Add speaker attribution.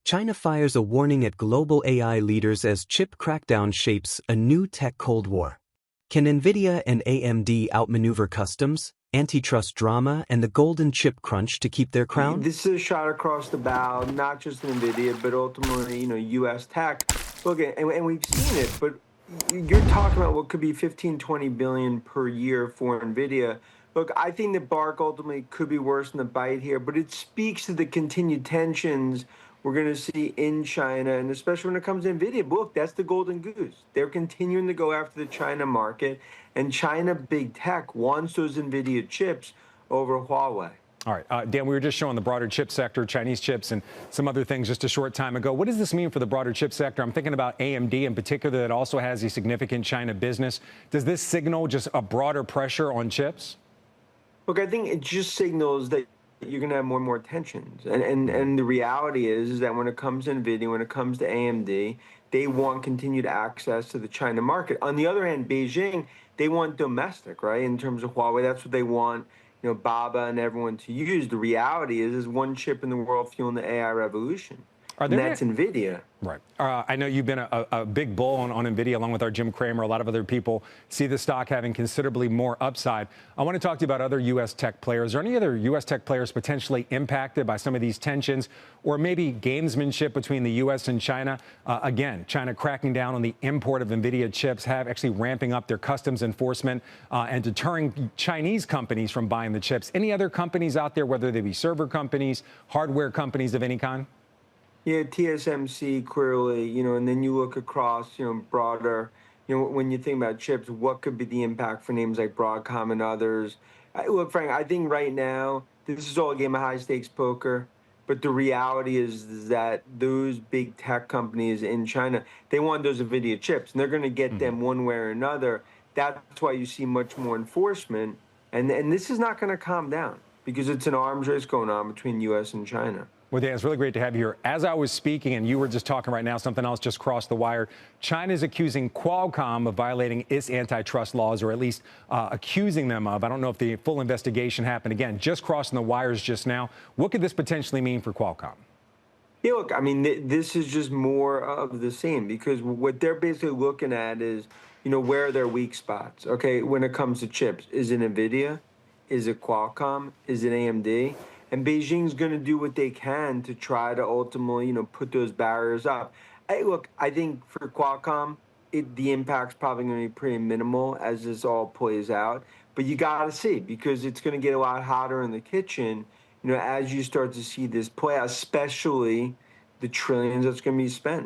Speaker 1: China fires a warning at global AI leaders as chip crackdown shapes a new tech Cold War. Can Nvidia and AMD outmaneuver customs, antitrust drama, and the golden chip crunch to keep their crown?
Speaker 2: This is a shot across the bow, not just Nvidia, but ultimately, U.S. tech. Look, and we've seen it, but you're talking about what could be 15, 20 billion per year for Nvidia. Look, I think the bark ultimately could be worse than the bite here, but it speaks to the continued tensions we're going to see in China, and especially when it comes to Nvidia. Look, that's the golden goose. They're continuing to go after the China market, and China big tech wants those Nvidia chips over Huawei.
Speaker 3: All right, Dan, we were just showing the broader chip sector, Chinese chips, and some other things just a short time ago. What does this mean for the broader chip sector? I'm thinking about AMD in particular that also has a significant China business. Does this signal just a broader pressure on chips?
Speaker 2: Look, I think it just signals that you're going to have more and more tensions. And the reality is that when it comes to Nvidia, when it comes to AMD, they want continued access to the China market. On the other hand, Beijing, they want domestic, right? In terms of Huawei, that's what they want, Baba and everyone to use. The reality is one chip in the world fueling the AI revolution. And that's Nvidia.
Speaker 3: Right. I know you've been a big bull on Nvidia, along with our Jim Cramer. A lot of other people see the stock having considerably more upside. I want to talk to you about other U.S. tech players. Are any other U.S. tech players potentially impacted by some of these tensions, or maybe gamesmanship between the U.S. and China? Again, China cracking down on the import of Nvidia chips, actually ramping up their customs enforcement and deterring Chinese companies from buying the chips. Any other companies out there, whether they be server companies, hardware companies of any kind?
Speaker 2: Yeah, TSMC clearly, and then you look across, broader, when you think about chips, what could be the impact for names like Broadcom and others? Look, Frank, I think right now, this is all a game of high stakes poker, but the reality is that those big tech companies in China, they want those Nvidia chips, and they're going to get them one way or another. That's why you see much more enforcement, and this is not going to calm down because it's an arms race going on between U.S. and China.
Speaker 3: Well, Dan, it's really great to have you here. As I was speaking, and you were just talking right now, something else just crossed the wire. China is accusing Qualcomm of violating its antitrust laws, or at least accusing them of. I don't know if the full investigation happened. Again, just crossing the wires just now. What could this potentially mean for Qualcomm?
Speaker 2: Yeah, look, I mean, this is just more of the same, because what they're basically looking at is, where are their weak spots? Okay, when it comes to chips, is it Nvidia? Is it Qualcomm? Is it AMD? And Beijing's going to do what they can to try to ultimately, put those barriers up. Look, I think for Qualcomm, the impact's probably going to be pretty minimal as this all plays out. But you got to see, because it's going to get a lot hotter in the kitchen, as you start to see this play out, especially the trillions that's going to be spent.